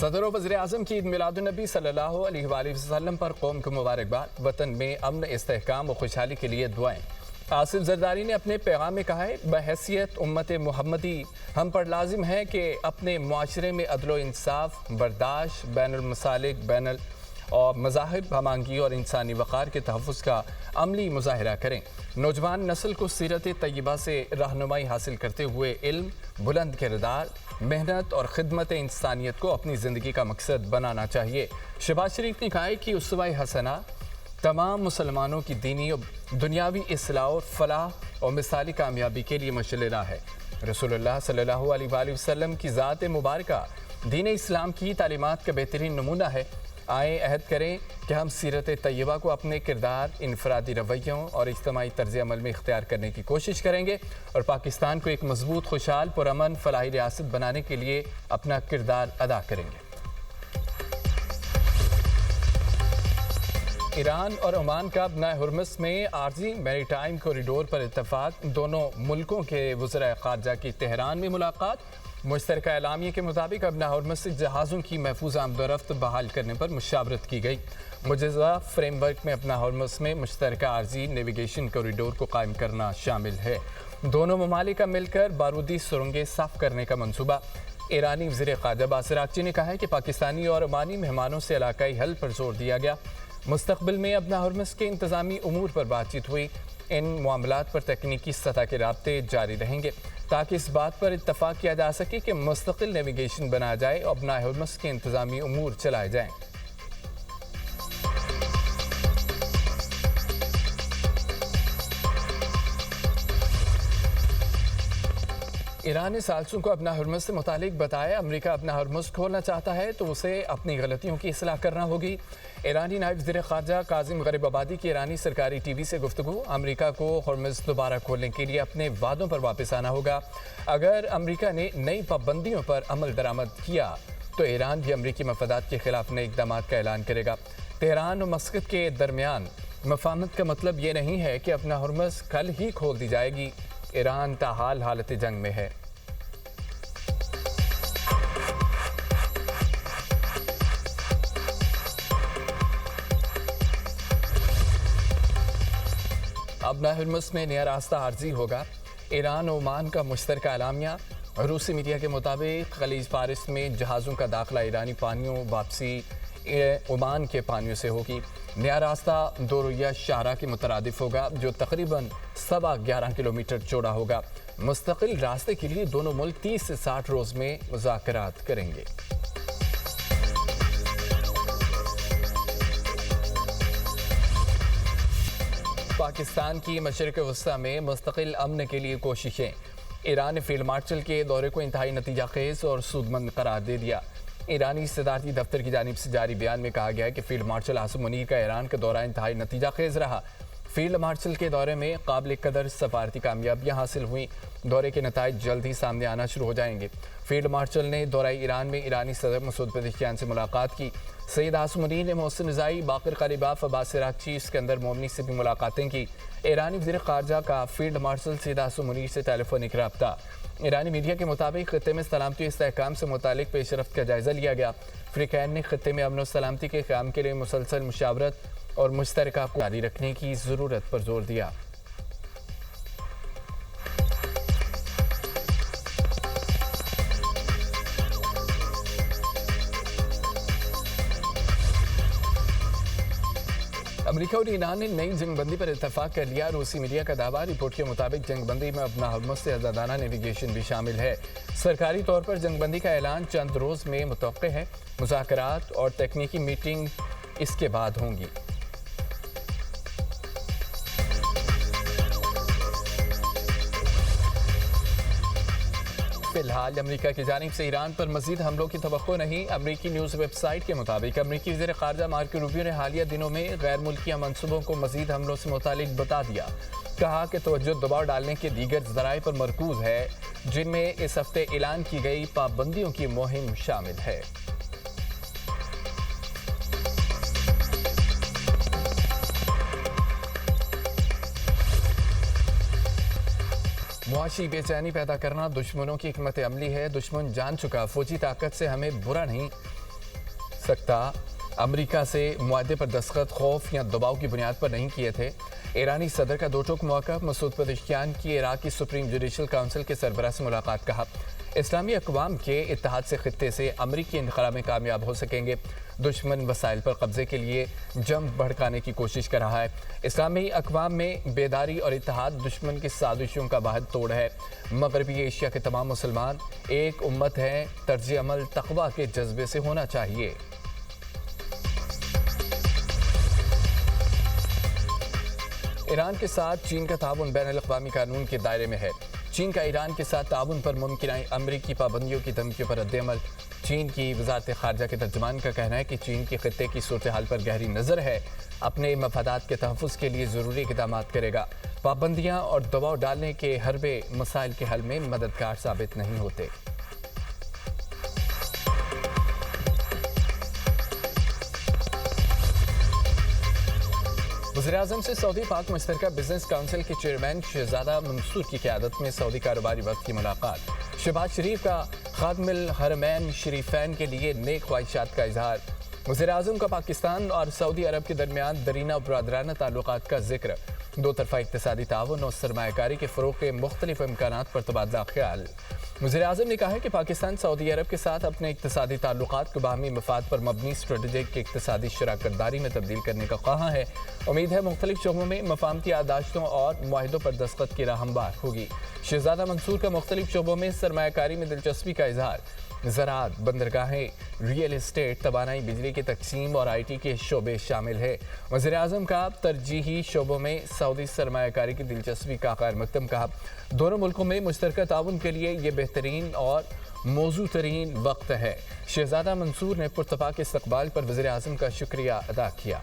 सदर और वज़ीर-ए-आज़म की ईद मिलादुन्नबी सल्लल्लाहु अलैहि वसल्लम पर कौम को मुबारकबाद। वतन में अमन, इस्तेहकाम और खुशहाली के लिए दुआएं। आसिफ जरदारी ने अपने पैगाम में कहा है, बहैसियत उम्मत मुहम्मदी हम पर लाजिम है कि अपने मुआशरे में अदल इंसाफ, बर्दाश्त, बैनुल मसालिक, बैनुल और मज़ाहिब, हमांगी और इंसानी वक़ार के तहफ़्फ़ुज़ का अमली मुज़ाहिरा करें। नौजवान नस्ल को सीरत तय्यबा से रहनुमाई हासिल करते हुए इल्म, बुलंद किरदार, मेहनत और खिदमत इंसानियत को अपनी ज़िंदगी का मकसद बनाना चाहिए। शहबाज शरीफ ने कहा है कि उसवा हसना तमाम मुसलमानों की दीनी और दुनियावी इस्लाह और फलाह और मिसाली कामयाबी के लिए मशअल राह है। रसूलुल्लाह सल्लल्लाहु अलैहि वसल्लम की ज़ात मुबारका दीन इस्लाम की तालीमात का बेहतरीन नमूना है। आए अहद करें कि हम सीरत तय्यबा को अपने किरदार, इनफरादी रवैयों और इज्तिमाई तर्ज़ अमल में इख्तियार करने की कोशिश करेंगे और पाकिस्तान को एक मजबूत, खुशहाल, पुरअमन, फलाही रियासत बनाने के लिए अपना किरदार अदा करेंगे। ईरान और ओमान का अपना हुर्मुज़ में आर्जी मैरीटाइम कॉरिडोर पर इत्तफाक। दोनों मुल्कों के वज़राए ख़ारजा की तेहरान में मुलाकात। मुश्तरका एलामिया के मुताबिक अपना हुर्मुज़ से जहाज़ों की महफूज आमदोरफ्त बहाल करने पर मुशावरत की गई। मुजज़्ज़ा फ्रेमवर्क में अपना हुर्मुज़ में मुश्तरका आर्जी नेविगेशन कॉरिडोर को कायम करना शामिल है। दोनों ममालिक का मिलकर बारूदी सुरंगें साफ करने का मनसूबा। ईरानी वज़ीर ख़ारजा अब्बास अराग़ची ने कहा है कि पाकिस्तानी और ओमानी मेहमानों से इलाकाई हल पर जोर दिया गया। मुस्तक़बिल में अपना हुर्मुज़ के इंतज़ामी उमूर पर बातचीत हुई। इन मामलात पर तकनीकी सतह के राब्ते जारी रहेंगे ताकि इस बात पर इत्तफ़ाक़ किया जा सके कि मुस्तक़िल नेविगेशन बनाया जाए और अपना हुर्मुज़ के इंतज़ामी उमूर चलाए जाएँ। ईरान ने साल्सों को अपना हुर्मुज़ से मुतालिक बताया, अमरीका अपना हुर्मुज़ खोलना चाहता है तो उसे अपनी गलतियों की इस्लाह करना होगी। ईरानी नायब वज़ीर ख़ारजा काज़िम गरीबाबादी की ईरानी सरकारी टीवी से गुफ्तगू। अमरीका को हुर्मुज़ दोबारा खोलने के लिए अपने वादों पर वापस आना होगा। अगर अमरीका ने नई पाबंदियों पर अमल दरामद किया तो ईरान भी अमरीकी मफादात के खिलाफ नए इक़दाम का ऐलान करेगा। तेहरान और मस्कत के दरमियान मफाहमत का मतलब ये नहीं है कि अपना हुर्मुज़ कल ही खोल दी जाएगी। ईरान ताहाल हालत जंग में है। अपना हुर्मुज़ में नया रास्ता आर्जी होगा। ईरान ओमान का मुश्तरका एलामिया। रूसी मीडिया के मुताबिक खलीज फारिस में जहाज़ों का दाखिला ईरानी पानियों, वापसी ओमान के पानियों से होगी। नया रास्ता दो रुइया शाहरा के मुतरादिफ होगा जो तकरीबन 11.25 किलोमीटर चौड़ा होगा। मुस्तकिल रास्ते के लिए दोनों मुल्क 30 से 60 रोज़ में मुज़ाकरात करेंगे। पाकिस्तान की मशरिक़ वस्ता में मुस्तकिल अमन के लिए कोशिशें। ईरान ने फील्ड मार्शल के दौरे को इंतहाई नतीजा खेज़ और सूदमंद करार दे दिया। ईरानी सदारती दफ्तर की जानिब से जारी बयान में कहा गया है कि फील्ड मार्शल आसिम मुनीर का ईरान का दौरा इंतहाई नतीजा खेज़ रहा। फील्ड मार्शल के दौरे में काबिल कदर सफारती कामयाबियाँ हासिल हुई। दौरे के नताइज जल्द ही सामने आना शुरू हो जाएंगे। फील्ड मार्शल ने दौरा ईरान में ईरानी सदर मसूद पेज़ेश्कियान से मुलाकात की। सईद आसिम मुनीर ने Mohsin रज़ाई, Baqir क़लीबाफ़, Abbas Araghchi, Sikandar Momany से भी मुलाकातें की। ईरानी वज़ीर ख़ारजा का फील्ड मार्शल सईद आसिम मुनीर से टेलीफोनिक रब्ता। ईरानी मीडिया के मुताबिक खत्ते में सलामती इस्तेहकाम से मुतालिक पेशरफ्त का जायज़ा लिया गया। अफ्रीकैन ने खत्ते में अमन और सलामती के क़याम के लिए मुसलसल मुशावरत और मुश्तरका को जारी रखने की ज़रूरत पर जोर दिया। अमरीका और ईरान ने नई जंगबंदी पर इत्तफाक कर लिया। रूसी मीडिया का दावा। रिपोर्ट के मुताबिक जंगबंदी में अपना हुर्मुज़ से आज़ादाना नेविगेशन भी शामिल है। सरकारी तौर पर जंगबंदी का ऐलान चंद रोज़ में मुतवक्किल है। मुज़ाकरात और तकनीकी मीटिंग इसके बाद होंगी। फिलहाल अमरीका की जानिब से ईरान पर मजीद हमलों की तवक्को नहीं। अमरीकी न्यूज़ वेबसाइट के मुताबिक अमरीकी वज़ीर ख़ारजा मार्को रूबियो ने हालिया दिनों में गैर मुल्किया मनसूबों को मजीद हमलों से मुतालिक बता दिया। कहा कि तवज्जो दबाव डालने के दीगर ज़राए पर मरकूज़ है जिनमें इस हफ्ते ऐलान की गई पाबंदियों की मुहिम शामिल है। मुआशी बेचैनी पैदा करना दुश्मनों की हिकमत अमली है। दुश्मन जान चुका फौजी ताकत से हमें बुरा नहीं, सकता। अमेरिका से मुआहदे पर दस्तखत खौफ या दबाव की बुनियाद पर नहीं किए थे। ईरानी सदर का दो टूक मौक़िफ़। मसूद पज़ेश्कियान की इराक़ की सुप्रीम जुडिशल काउंसिल के सरबराह से मुलाकात। कहा इस्लामी अक़वाम के इत्तेहाद से खित्ते से अमरीकी इनख़ला में कामयाब हो सकेंगे। दुश्मन वसाइल पर कब्ज़े के लिए जंग भड़काने की कोशिश कर रहा है। इस्लामी अक़वाम में बेदारी और इत्तेहाद दुश्मन की साजिशों का वाहिद तोड़ है। मग़रबी एशिया के तमाम मुसलमान एक उम्मत हैं। तर्ज अमल तक़वा के जज्बे से होना चाहिए। ईरान के साथ चीन का ताउन बैनुल-अक़वामी कानून के दायरे में है। चीन का ईरान के साथ ताउन पर मुमकिन अमरीकी पाबंदियों की धमकियों पर रद्द-ए-अमल। चीन की वज़ारत ख़ारजा के तर्जुमान का कहना है कि चीन के ख़ित्ते की सूरत हाल पर गहरी नज़र है, अपने मफादात के तहफ़्फ़ुज़ के लिए ज़रूरी इक़दामात करेगा। पाबंदियाँ और दबाव डालने के हरबे मसाइल के हल में मददगार साबित नहीं होते। वज़ीर-ए-आज़म से सऊदी पाक मुश्तरका बिजनेस काउंसिल के चेयरमैन शहजादा मंसूर की क़यादत में सऊदी कारोबारी वक्त की मुलाकात। शहबाज शरीफ का खादिमुल हरमैन शरीफैन के लिए नेक ख्वाहिशात का इजहार। वज़ीर-ए-आज़म का पाकिस्तान और सऊदी अरब के दरमियान दरीना और बरादराना ताल्लुकात का जिक्र। दो तरफ़ा इक़्तिसादी ताउन और सरमायाकारी के फ़रोग़ के मुख्तलिफ़ इम्कानात पर तबादला ख्याल। वज़ीर-ए-आज़म ने कहा है कि पाकिस्तान सऊदी अरब के साथ अपने इक़्तिसादी ताल्लुकात को बाहमी मफ़ाद पर मबनी स्ट्रेटेजिक इक़्तिसादी शराकतदारी में तब्दील करने का ख्वाह है। उम्मीद है मुख्तलिफ़ शोबों में मफ़ाहमती याददाश्तों और मुआहिदों पर दस्तखत की राह हमवार होगी। शहजादा मंसूर का मुख्तलिफ़ शोबों में सरमायाकारी में दिलचस्पी का इजहार। ज़राअत, बंदरगाहें, रियल एस्टेट, तवानाई, बिजली की तकसीम और IT के शोबे शामिल है। वज़ीर-ए-आज़म का तरजीही शोबों में सऊदी सरमायाकारी की दिलचस्पी का ख़ैर मकदम। कहा दोनों मुल्कों में मुश्तरका ताउन के लिए ये बेहतरीन और मौजू तरीन वक्त है। शहजादा मंसूर ने पुरतफाक इस्तक़बाल पर वज़ीर-ए-आज़म का शुक्रिया अदा किया।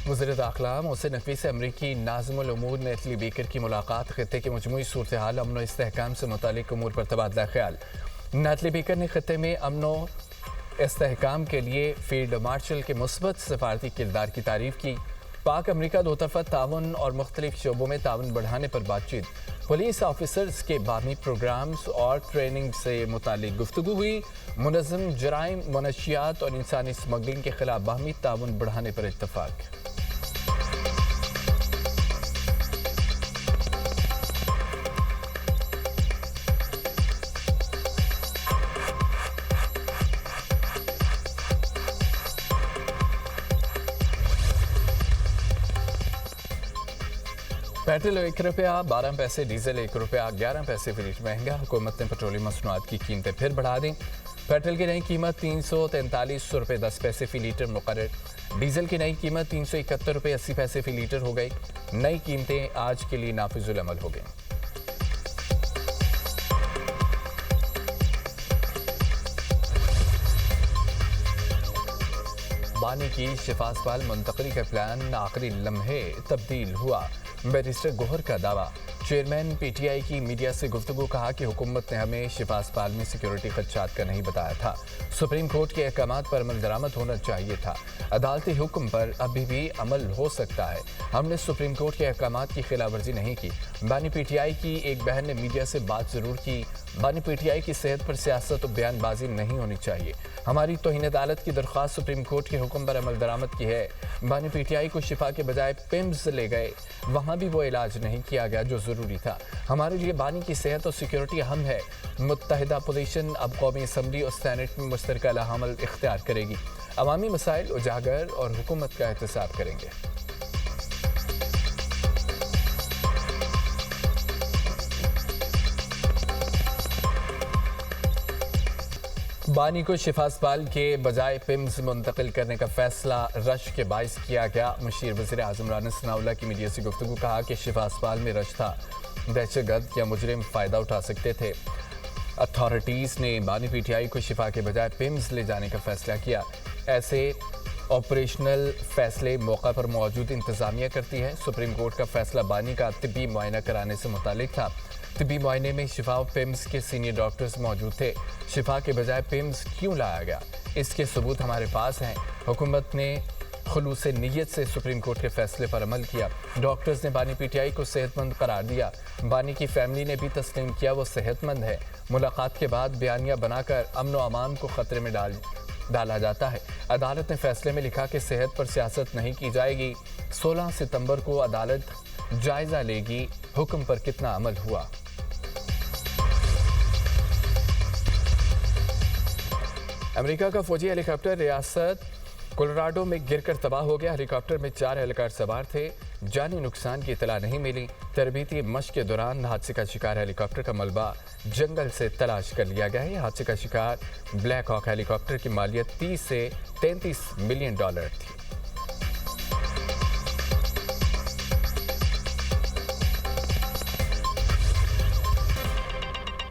वज़ीर दाखिला मोहसिन नकवी से अमरीकी नाज़िमुल उमूर नेथली बेकर की मुलाकात। खित्ते की मजमूई सूरत हाल, अमन व इस्तेहकाम से मुतालिक उमूर पर तबादला ख्याल। नेथली बेकर ने खित्ते में अमन व इस्तेहकाम के लिए फील्ड मार्शल के मुस्बत सफारती किरदार की तारीफ़ की। पाक अमरीका दो तरफ़ा ताउन और मुख्तलिफ शोबों में ताउन बढ़ाने पर बातचीत। पुलिस ऑफिसर्स के बाहमी प्रोग्राम्स और ट्रेनिंग से मुतालिक गुफ्तगू हुई। मुनज़्ज़म जराइम, मनशियात और इंसानी स्मगलिंग के खिलाफ बाहमी ताउन बढ़ाने पर इत्तफ़ाक़। पेट्रोल ₹1.12, डीजल ₹1.11 फी लीटर महंगा। हुकूमत ने पेट्रोलियम मसनूआत की कीमतें फिर बढ़ा दी। पेट्रोल की नई कीमत ₹343.10 फी लीटर मुकर्रर। डीजल की नई कीमत ₹371.80 फी लीटर हो गई। नई कीमतें आज के लिए नाफिजुल अमल हो गई। बानी की शिफास्पाल मुंतकली का प्लान आखिरी लम्हे तब्दील हुआ। बैरिस्टर गोहर का दावा। चेयरमैन PTI की मीडिया से गुफ्तगू। कहा कि हुकूमत ने हमें शिफास्पाल में सिक्योरिटी खदशात का नहीं बताया था। सुप्रीम कोर्ट के अहकामात पर अमल दरामद होना चाहिए था। अदालती हुक्म पर अभी भी अमल हो सकता है। हमने सुप्रीम कोर्ट के अहकामात की खिलाफ वर्जी नहीं की। बानी PTI की एक बहन ने मीडिया से बात ज़रूर की। बानी PTI की सेहत पर सियासत और बयानबाजी नहीं होनी चाहिए। हमारी तौहीन अदालत की दरख्वास्त सुप्रीम कोर्ट के हुक्म पर अमल दरामद की है। बानी PTI को शिफा के बजाय पिम्स ले गए, वहाँ भी वो इलाज नहीं किया गया जो ज़रूरी था। हमारे लिए बानी की सेहत और सिक्योरिटी अहम है। मुत्तहिदा पोजीशन अब कौमी असम्बली और सेनेट में मुश्तरका लाहमल इख्तियार करेगी। अवामी मसाइल उजागर और हुकूमत का एहतसाब करेंगे। बानी को शिफास्पाल के बजाय पिम्स मुंतकिल करने का फैसला रश के बाइस किया गया। मुशीर वज़ीर आज़म राना सनाउल्लाह की मीडिया से गुफ्तगू। कहा कि शिफास्पाल में रश था, दहशतगर्द या मुजरिम फ़ायदा उठा सकते थे। अथॉरिटीज़ ने बानी PTI को शिफा के बजाय पिम्स ले जाने का फैसला किया। ऐसे ऑपरेशनल फैसले मौका पर मौजूद इंतज़ामिया करती है। सुप्रीम कोर्ट का फैसला बानी का तिब्बी मुआयना कराने से मुतालिक था। तिब्बी मुआयने में शिफा और पिम्स के सीनियर डॉक्टर्स मौजूद थे। शिफा के बजाय पिम्स क्यों लाया गया, इसके सबूत हमारे पास हैं। हुकूमत ने खलूस नीयत से सुप्रीम कोर्ट के फैसले पर अमल किया। डॉक्टर्स ने बानी पीटीआई को सेहतमंद करार दिया। बानी की फैमिली ने भी तस्लीम किया वो सेहतमंद है। मुलाकात के बाद बयानिया बनाकर अमन व अमान को खतरे में डाला जाता है। अदालत ने फैसले में लिखा कि सेहत पर सियासत नहीं की जाएगी। 16 सितंबर को अदालत जायजा लेगी हुक्म पर कितना अमल हुआ। अमेरिका का फौजी हेलीकॉप्टर रियासत कोलोराडो में गिरकर तबाह हो गया। हेलीकॉप्टर में 4 एहलकार सवार थे। जानी नुकसान की इतला नहीं मिली। तरबीती मश्क के दौरान हादसे का शिकार हेलीकॉप्टर का मलबा जंगल से तलाश कर लिया गया है। हादसे का शिकार ब्लैक हॉक हेलीकॉप्टर की मालियत $30 से $33 मिलियन थी।